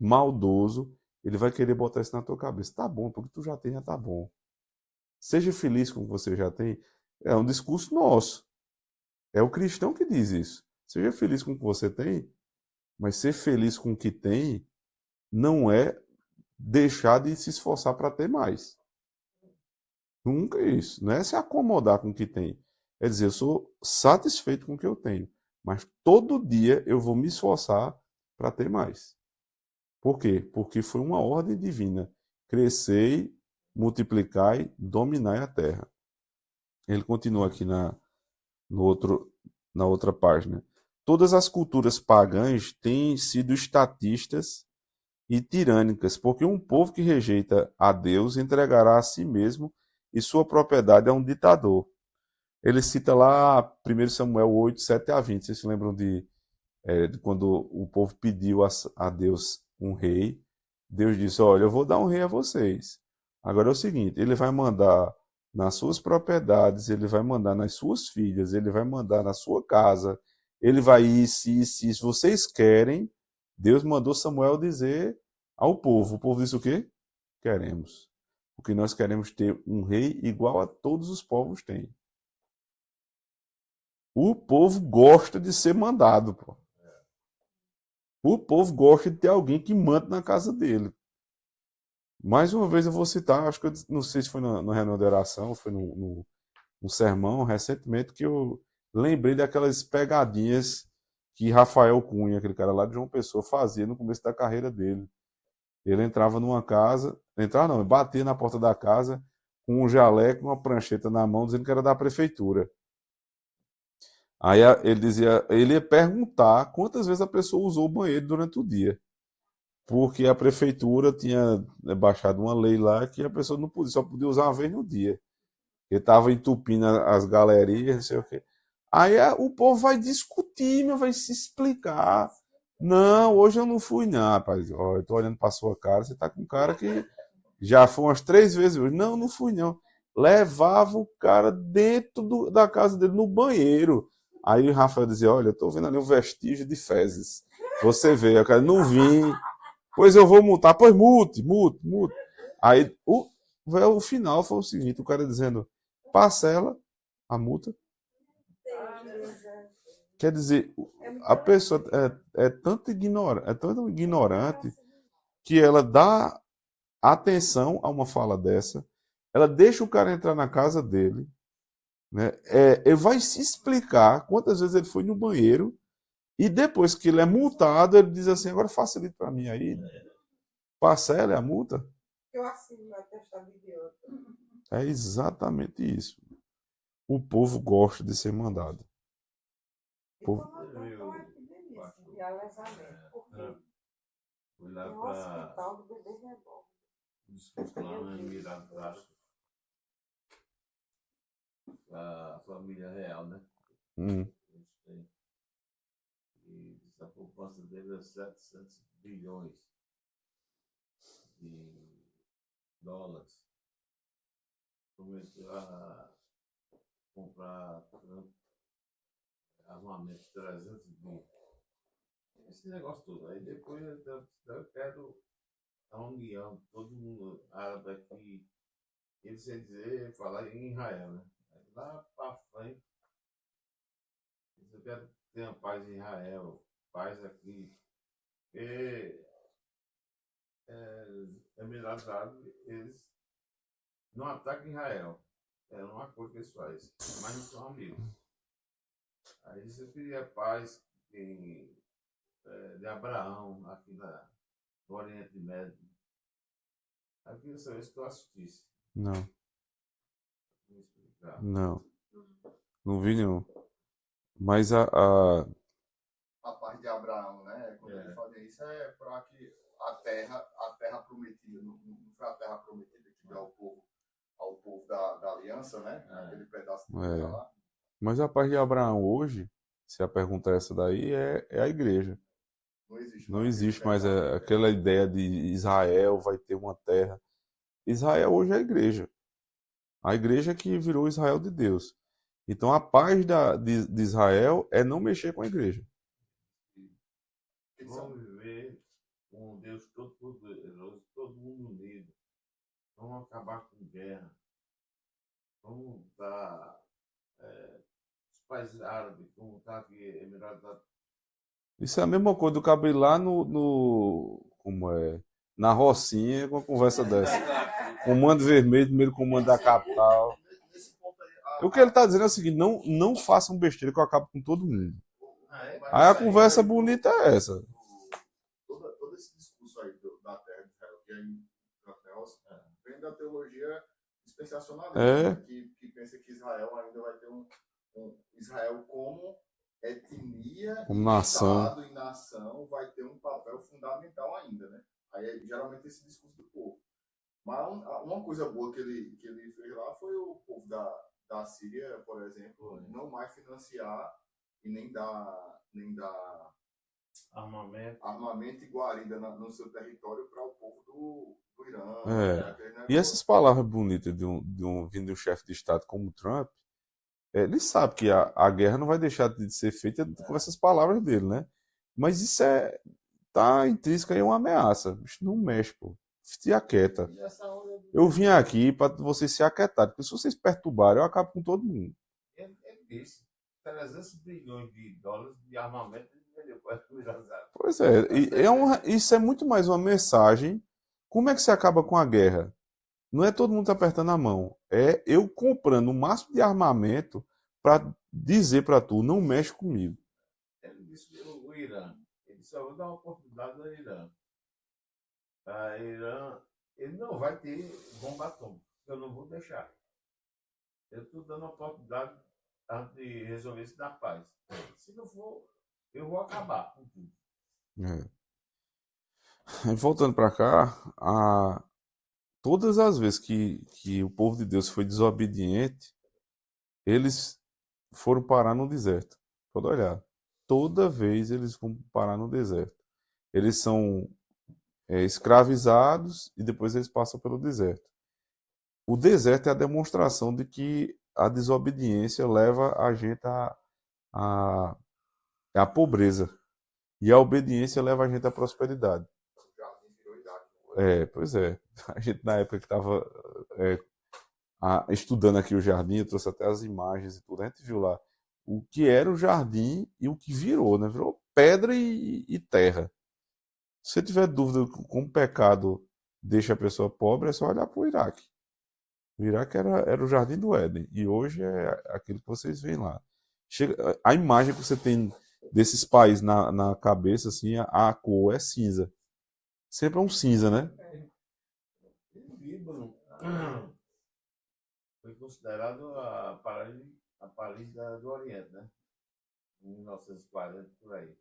Speaker 1: maldoso, ele vai querer botar isso na tua cabeça. Tá bom, porque tu já tem, já tá bom. Seja feliz com o que você já tem. É um discurso nosso. É o cristão que diz isso. Seja feliz com o que você tem, mas ser feliz com o que tem não é deixar de se esforçar para ter mais. Nunca é isso. Não é se acomodar com o que tem. É dizer, eu sou satisfeito com o que eu tenho, mas todo dia eu vou me esforçar para ter mais. Por quê? Porque foi uma ordem divina. Crescei, multiplicai, dominai a terra. Ele continua aqui no outro, na outra página. Todas as culturas pagãs têm sido estatistas e tirânicas, porque um povo que rejeita a Deus entregará a si mesmo e sua propriedade é um ditador. Ele cita lá 1 Samuel 8, 7 a 20. Vocês se lembram de quando o povo pediu a Deus um rei? Deus disse: olha, eu vou dar um rei a vocês. Agora é o seguinte: ele vai mandar nas suas propriedades, ele vai mandar nas suas filhas, ele vai mandar na sua casa, ele vai se vocês querem. Deus mandou Samuel dizer ao povo. O povo disse o quê? Queremos. Porque nós queremos ter um rei igual a todos os povos têm. O povo gosta de ser mandado, pô. O povo gosta de ter alguém que manda na casa dele. Mais uma vez eu vou citar, acho que não sei se foi na reunião de oração, foi num sermão recentemente, que eu lembrei daquelas pegadinhas que Rafael Cunha, aquele cara lá de João Pessoa, fazia no começo da carreira dele. Ele entrava numa casa, entrava não, batia na porta da casa com um jaleco e uma prancheta na mão, dizendo que era da prefeitura. Aí ele dizia, ele ia perguntar quantas vezes a pessoa usou o banheiro durante o dia. Porque a prefeitura tinha baixado uma lei lá que a pessoa não podia, só podia usar uma vez no dia. Ele estava entupindo as galerias, não sei o quê. Aí o povo vai discutir, vai se explicar. Não, hoje eu não fui, não, rapaz. Ó, eu tô olhando para sua cara, você tá com um cara que já foi umas 3 vezes hoje. Não, não fui, não. Levava o cara dentro da casa dele, no banheiro. Aí o Rafael dizia: olha, eu tô vendo ali um vestígio de fezes. Você vê, eu cara, não vim. Pois eu vou multar. Pois mute. Aí o final foi o seguinte: o cara dizendo, parcela a multa. Quer dizer, a pessoa é tanto ignorante que ela dá atenção a uma fala dessa, ela deixa o cara entrar na casa dele, né? Ele vai se explicar quantas vezes ele foi no banheiro, e depois que ele é multado, ele diz assim: agora facilita para mim aí, parcela a multa.
Speaker 4: Eu assino a atestado de idiota.
Speaker 1: É exatamente isso. O povo gosta de ser mandado. O povo...
Speaker 4: De alesamento. Porque
Speaker 5: Fui lá
Speaker 4: no
Speaker 5: para
Speaker 4: hospital do bebê reborn.
Speaker 5: discutir lá no Emirado Plástico. A família real, né? E a poupança dele é 700 bilhões de dólares. Começou a comprar armamento de 300 mil. Esse negócio todo. Aí depois eu quero a união, todo mundo árabe aqui, ele sem dizer, falar em Israel, né? Aí lá para frente, eu quero ter a paz em Israel, paz aqui. Porque Emirados Árabes, eles não atacam Israel. É uma coisa que eles fazem, mas não são amigos. Aí você queria paz de Abraão, aqui no Oriente Médio. Aí queria saber se tu assistisse.
Speaker 1: Não.
Speaker 5: Vou explicar.
Speaker 1: Não. Não vi nenhum. Mas
Speaker 2: A parte de Abraão, né? Quando ele fazia isso, é para que a terra prometida, não foi a terra prometida que deu ao povo da aliança, né? Aquele pedaço de terra lá.
Speaker 1: Mas a parte de Abraão hoje, se a pergunta é essa daí, é a igreja. Não existe mais aquela ideia de Israel vai ter uma terra. Israel hoje é a igreja. A igreja que virou Israel de Deus. Então a paz de Israel é não mexer com a igreja.
Speaker 5: Vamos viver com um Deus todo-poderoso, todo mundo unido. Vamos acabar com guerra. Vamos dar os países árabes, como está aqui, Emirados Árabes.
Speaker 1: Isso é a mesma coisa do cabo ir lá como é, na Rocinha com uma conversa dessa. Comando Vermelho, primeiro comando da capital. O que ele está dizendo é o seguinte: não façam besteira que eu acabo com todo mundo. Aí a conversa bonita é essa.
Speaker 2: Todo esse discurso aí da terra de Israel, que é em vem da teologia dispensacionalista, que pensa que Israel ainda vai ter um Israel como etnia,
Speaker 1: como
Speaker 2: nação.
Speaker 1: Estado
Speaker 2: e nação vai ter um papel fundamental ainda, né? Aí é geralmente esse discurso do povo. Mas uma coisa boa que ele fez lá foi o povo da Síria, por exemplo, não mais financiar e nem dar armamento e guarida no seu território para o povo do Irã.
Speaker 1: E essas palavras bonitas vindo de um chefe de Estado como Trump, ele sabe que a guerra não vai deixar de ser feita com essas palavras dele, né? Mas isso tá intrínseco aí uma ameaça. Bicho, não mexe, pô. Se aquieta. Eu vim aqui para vocês se aquietarem, porque se vocês perturbarem, eu acabo com todo mundo.
Speaker 5: Ele disse 300 bilhões de dólares de armamento ele vendeu para o Irã.
Speaker 1: Pois é, isso é muito mais uma mensagem. Como é que se acaba com a guerra? Não é todo mundo apertando a mão. É eu comprando o máximo de armamento para dizer para tu, não mexe comigo.
Speaker 5: Ele disse que o Irã, ele só vai dar uma oportunidade ao Irã. A Irã, ele não vai ter bomba atômica. Eu não vou deixar. Eu estou dando a oportunidade de resolver isso na paz. Se não for, eu vou acabar com tudo.
Speaker 1: Voltando para cá, todas as vezes que o povo de Deus foi desobediente, eles foram parar no deserto. Pode olhar. Toda vez eles vão parar no deserto. Eles são escravizados e depois eles passam pelo deserto. O deserto é a demonstração de que a desobediência leva a gente à pobreza. E a obediência leva a gente à prosperidade. Pois é. A gente, na época que estava estudando aqui o jardim, eu trouxe até as imagens e tudo. A gente viu lá o que era o jardim e o que virou, né? Virou pedra e terra. Se você tiver dúvida como o pecado deixa a pessoa pobre, é só olhar para o Iraque. O Iraque era o jardim do Éden. E hoje é aquilo que vocês veem lá. A imagem que você tem desses países na cabeça, assim, a cor é cinza. Sempre é um cinza, né?
Speaker 5: Líbano foi considerado a Paris do Oriente, né? Em 1940, por aí.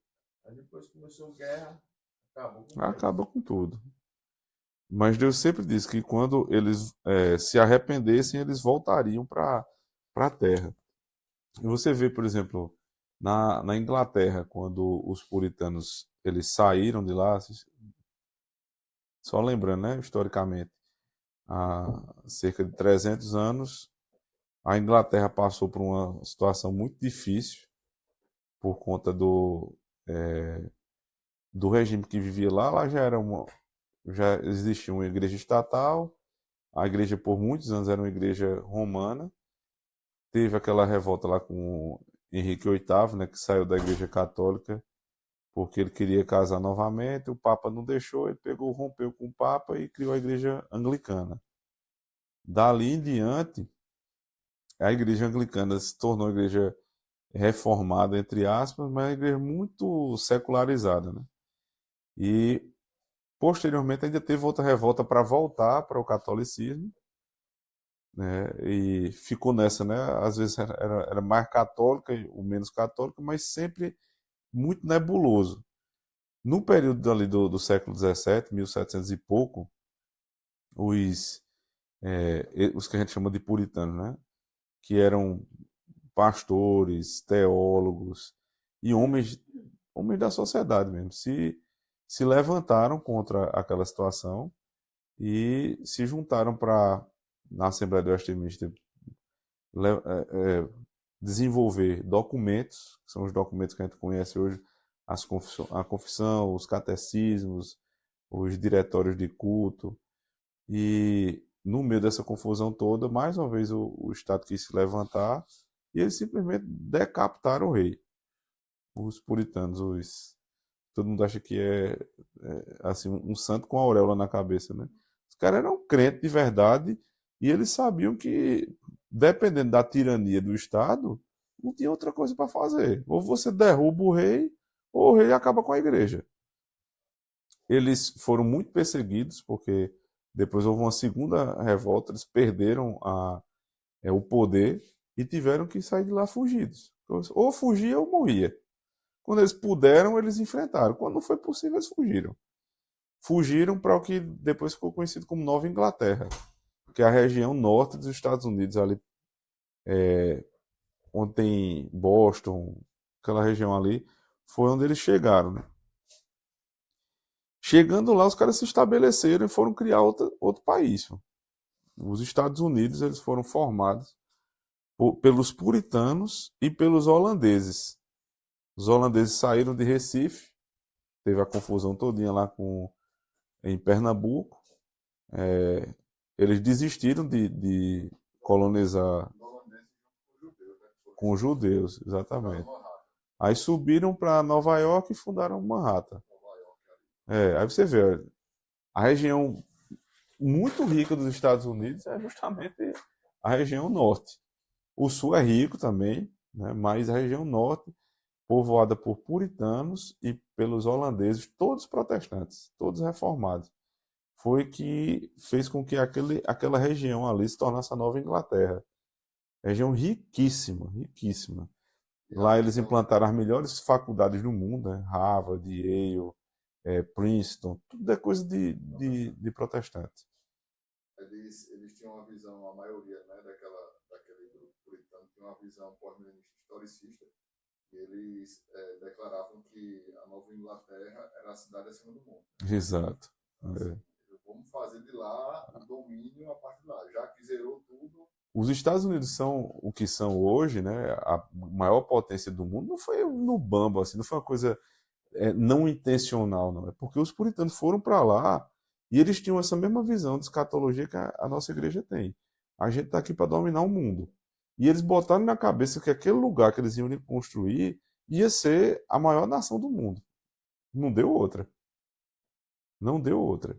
Speaker 5: Aí depois começou a guerra,
Speaker 1: acabou com tudo. Mas Deus sempre disse que quando eles se arrependessem, eles voltariam para a terra. E você vê, por exemplo, na Inglaterra, quando os puritanos eles saíram de lá, só lembrando, né, historicamente, há cerca de 300 anos, a Inglaterra passou por uma situação muito difícil por conta do regime que vivia lá. Lá já existia uma igreja estatal, a igreja por muitos anos era uma igreja romana. Teve aquela revolta lá com Henrique VIII, né, que saiu da igreja católica porque ele queria casar novamente, o Papa não deixou, ele rompeu com o Papa e criou a igreja anglicana. Dali em diante, a igreja anglicana se tornou uma igreja reformada, entre aspas, mas uma igreja muito secularizada, né? E posteriormente ainda teve outra revolta para voltar para o catolicismo, né? E ficou nessa, né? Às vezes era mais católica ou menos católica, mas sempre muito nebuloso. No período ali do século XVII, 1700 e pouco, os que a gente chama de puritanos, né? Que eram pastores, teólogos e homens da sociedade mesmo, se levantaram contra aquela situação e se juntaram na Assembleia de Westminster, desenvolver documentos, que são os documentos que a gente conhece hoje, a confissão, os catecismos, os diretórios de culto. E no meio dessa confusão toda, mais uma vez o Estado quis se levantar e eles simplesmente decapitaram o rei. Os puritanos, todo mundo acha que assim, um santo com a auréola na cabeça, né? Os caras eram crentes de verdade e eles sabiam que, dependendo da tirania do Estado, não tinha outra coisa para fazer. Ou você derruba o rei, ou o rei acaba com a igreja. Eles foram muito perseguidos, porque depois houve uma segunda revolta, eles perderam o poder e tiveram que sair de lá fugidos. Ou fugia ou morria. Quando eles puderam, eles enfrentaram. Quando não foi possível, eles fugiram. fugiram para o que depois ficou conhecido como Nova Inglaterra, que é a região norte dos Estados Unidos, ali onde tem Boston, aquela região ali, foi onde eles chegaram, né? Chegando lá, os caras se estabeleceram e foram criar outro país. Os Estados Unidos, eles foram formados pelos puritanos e pelos holandeses. Os holandeses saíram de Recife, teve a confusão todinha lá em Pernambuco. Eles desistiram de colonizar com os judeus, exatamente. Aí subiram para Nova York e fundaram Manhattan. Aí você vê, a região muito rica dos Estados Unidos é justamente a região norte. O sul é rico também, né, mas a região norte, povoada por puritanos e pelos holandeses, todos protestantes, todos reformados, foi que fez com que aquela região ali se tornasse a Nova Inglaterra. Região riquíssima, riquíssima. Lá eles implantaram as melhores faculdades do mundo, né? Harvard, Yale, Princeton, tudo é coisa de protestante.
Speaker 2: Eles tinham uma visão, a maioria, né, daquele grupo puritano tinha uma visão pós-milenista historicista, e eles declaravam que a Nova Inglaterra era a cidade acima do mundo.
Speaker 1: Exato.
Speaker 2: Assim, vamos fazer de lá o domínio a partir de lá. Já que zerou tudo.
Speaker 1: Os Estados Unidos são o que são hoje, né? A maior potência do mundo não foi no bambo, assim, não foi uma coisa não intencional, não. É porque os puritanos foram para lá e eles tinham essa mesma visão de escatologia que a nossa igreja tem. A gente está aqui para dominar o mundo. E eles botaram na cabeça que aquele lugar que eles iam construir ia ser a maior nação do mundo. Não deu outra. Não deu outra.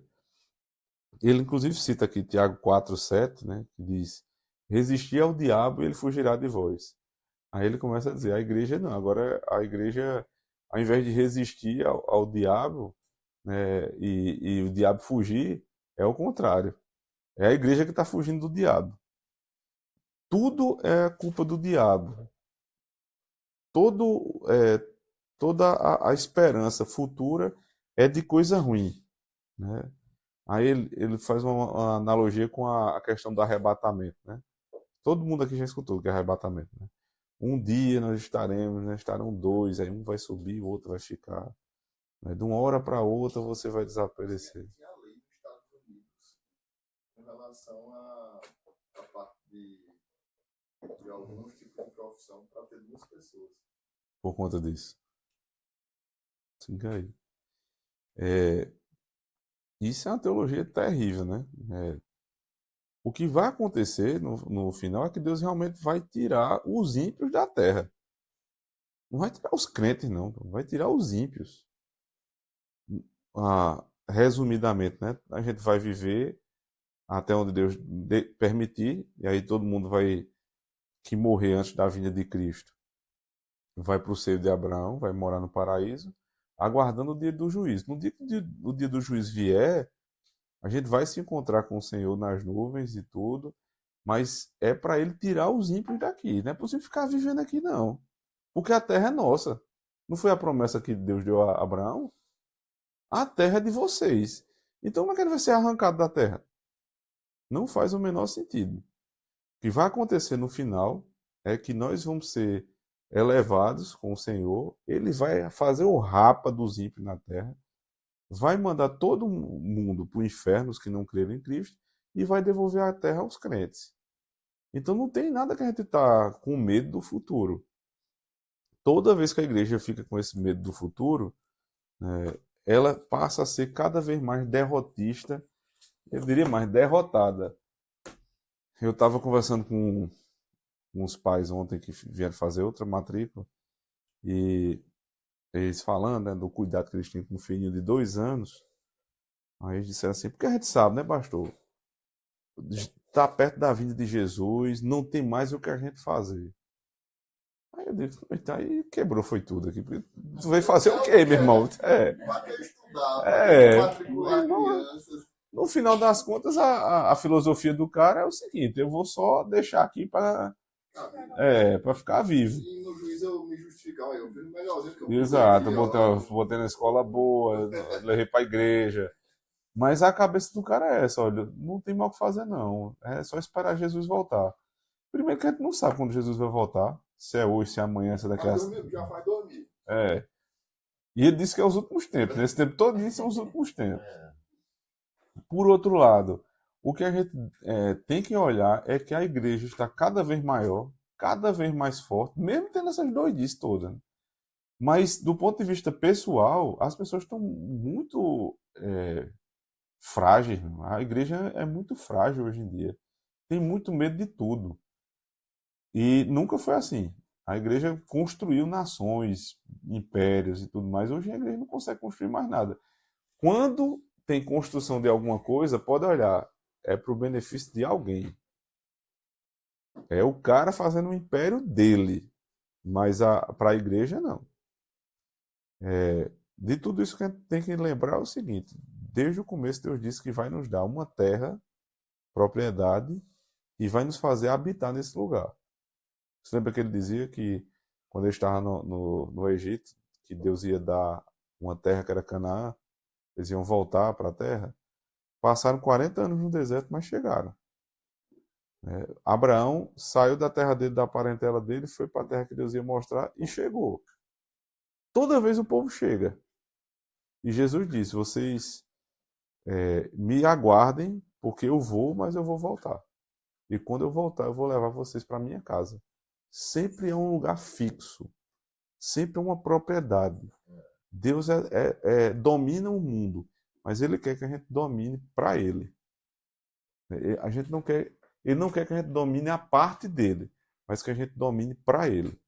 Speaker 1: Ele, inclusive, cita aqui Tiago 4,7, né, que diz: resistir ao diabo e ele fugirá de vós. Aí ele começa a dizer: a igreja não. Agora, a igreja, ao invés de resistir ao diabo, né, e o diabo fugir, é o contrário. É a igreja que está fugindo do diabo. Tudo é culpa do diabo. Toda a esperança futura é de coisa ruim, né? Aí ele faz uma analogia com a questão do arrebatamento, né? Todo mundo aqui já escutou o que é arrebatamento, né? Um dia nós estaremos, né? Estarão dois, aí um vai subir, o outro vai ficar. Né? De uma hora para outra você vai desaparecer.
Speaker 2: Tinha a lei dos Estados Unidos com relação à parte de alguns tipos de profissão para ter duas pessoas.
Speaker 1: Por conta disso. Sim, aí. Isso é uma teologia terrível, né? O que vai acontecer no final é que Deus realmente vai tirar os ímpios da terra. Não vai tirar os crentes, não. Vai tirar os ímpios. Resumidamente, né? A gente vai viver até onde Deus permitir, e aí todo mundo vai que morrer antes da vinda de Cristo vai para o seio de Abraão, vai morar no paraíso, aguardando o dia do juízo. No dia que o dia do juízo vier, a gente vai se encontrar com o Senhor nas nuvens e tudo, mas é para ele tirar os ímpios daqui. Não é possível ficar vivendo aqui, não. Porque a terra é nossa. Não foi a promessa que Deus deu a Abraão? A terra é de vocês. Então como é que ele vai ser arrancado da terra? Não faz o menor sentido. O que vai acontecer no final é que nós vamos ser elevados com o Senhor, ele vai fazer o rapa dos ímpios na terra, vai mandar todo mundo para o inferno, os que não creram em Cristo, e vai devolver a terra aos crentes. Então não tem nada que a gente está com medo do futuro. Toda vez que a igreja fica com esse medo do futuro, ela passa a ser cada vez mais derrotista, eu diria mais derrotada. Eu estava conversando com uns pais ontem que vieram fazer outra matrícula e eles falando, né, do cuidado que eles têm com um filhinho de 2 anos. Aí eles disseram assim: porque a gente sabe, né, pastor? Está perto da vinda de Jesus, não tem mais o que a gente fazer. Aí eu disse: aí quebrou, foi tudo aqui. Tu veio fazer o quê, meu irmão? No final das contas, a filosofia do cara é o seguinte: eu vou só deixar aqui para ficar vivo.
Speaker 2: E no juiz eu me justificar, eu fiz o melhorzinho que eu
Speaker 1: Exato, eu botei na escola boa, levei para a igreja, Mas a cabeça do cara é essa, olha, não tem mal o que fazer não, é só esperar Jesus voltar. Primeiro que a gente não sabe quando Jesus vai voltar, se é hoje, se é amanhã, se é daqui a...
Speaker 2: Já faz dormir.
Speaker 1: É. E ele disse que é os últimos tempos, nesse tempo todo isso são os últimos tempos. Por outro lado, o que a gente tem que olhar é que a igreja está cada vez maior, cada vez mais forte, mesmo tendo essas doidices todas, né? Mas, do ponto de vista pessoal, as pessoas estão muito frágeis. A igreja é muito frágil hoje em dia. Tem muito medo de tudo. E nunca foi assim. A igreja construiu nações, impérios e tudo mais. Hoje a igreja não consegue construir mais nada. Quando tem construção de alguma coisa, pode olhar, é para o benefício de alguém. É o cara fazendo o império dele. Mas para a igreja, não. De tudo isso que a gente tem que lembrar é o seguinte: desde o começo, Deus disse que vai nos dar uma terra, propriedade, e vai nos fazer habitar nesse lugar. Você lembra que ele dizia que, quando ele estava no Egito, que Deus ia dar uma terra que era Canaã, eles iam voltar para a terra? Passaram 40 anos no deserto, mas chegaram. Abraão saiu da terra dele, da parentela dele, foi para a terra que Deus ia mostrar e chegou. Toda vez o povo chega. E Jesus disse: vocês me aguardem, porque eu vou, mas eu vou voltar. E quando eu voltar, eu vou levar vocês para minha casa. Sempre é um lugar fixo. Sempre é uma propriedade. Deus domina o mundo, mas Ele quer que a gente domine para Ele. A gente não quer, Ele não quer que a gente domine a parte dele, mas que a gente domine para Ele.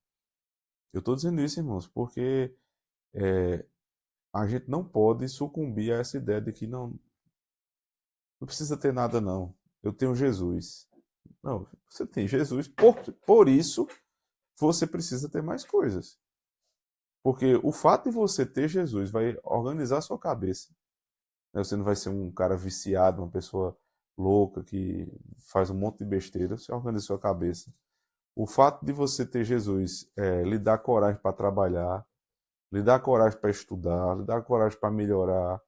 Speaker 1: Eu estou dizendo isso, irmãos, porque a gente não pode sucumbir a essa ideia de que não precisa ter nada, não. Eu tenho Jesus. Não, você tem Jesus, por isso você precisa ter mais coisas. Porque o fato de você ter Jesus vai organizar a sua cabeça. Você não vai ser um cara viciado, uma pessoa louca que faz um monte de besteira. Você organiza a sua cabeça. O fato de você ter Jesus lhe dá coragem para trabalhar, lhe dá coragem para estudar, lhe dá coragem para melhorar.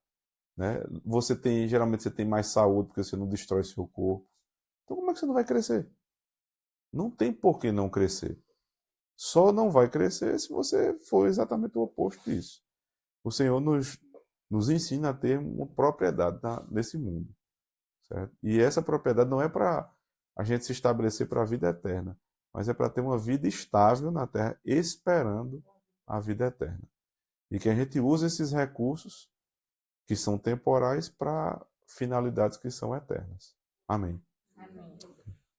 Speaker 1: Né? Geralmente você tem mais saúde porque você não destrói seu corpo. Então como é que você não vai crescer? Não tem por que não crescer. Só não vai crescer se você for exatamente o oposto disso. O Senhor nos ensina a ter uma propriedade nesse mundo. Certo? E essa propriedade não é para a gente se estabelecer para a vida eterna, mas é para ter uma vida estável na terra, esperando a vida eterna. E que a gente use esses recursos que são temporais para finalidades que são eternas. Amém.
Speaker 4: Amém.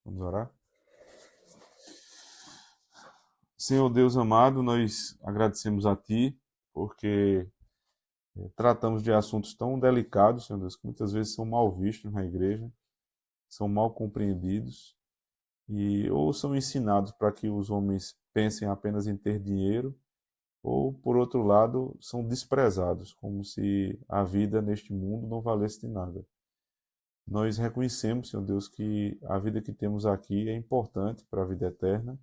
Speaker 1: Vamos orar? Senhor Deus amado, nós agradecemos a Ti, porque tratamos de assuntos tão delicados, Senhor Deus, que muitas vezes são mal vistos na igreja, são mal compreendidos, ou são ensinados para que os homens pensem apenas em ter dinheiro, ou, por outro lado, são desprezados, como se a vida neste mundo não valesse de nada. Nós reconhecemos, Senhor Deus, que a vida que temos aqui é importante para a vida eterna,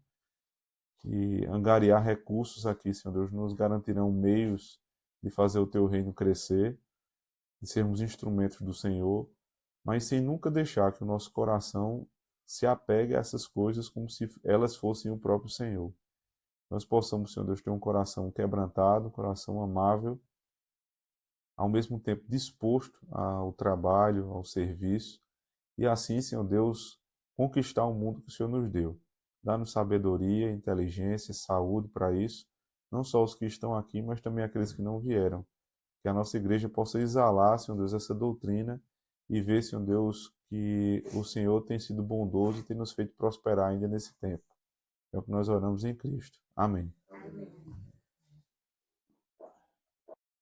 Speaker 1: que angariar recursos aqui, Senhor Deus, nos garantirão meios de fazer o Teu reino crescer, de sermos instrumentos do Senhor, mas sem nunca deixar que o nosso coração se apegue a essas coisas como se elas fossem o próprio Senhor. Nós possamos, Senhor Deus, ter um coração quebrantado, um coração amável, ao mesmo tempo disposto ao trabalho, ao serviço, e assim, Senhor Deus, conquistar o mundo que o Senhor nos deu. Dá-nos sabedoria, inteligência, saúde para isso, não só os que estão aqui, mas também aqueles que não vieram. Que a nossa igreja possa exalar, Senhor Deus, essa doutrina e ver, Senhor Deus, que o Senhor tem sido bondoso e tem nos feito prosperar ainda nesse tempo. É o que nós oramos em Cristo. Amém.
Speaker 4: Amém.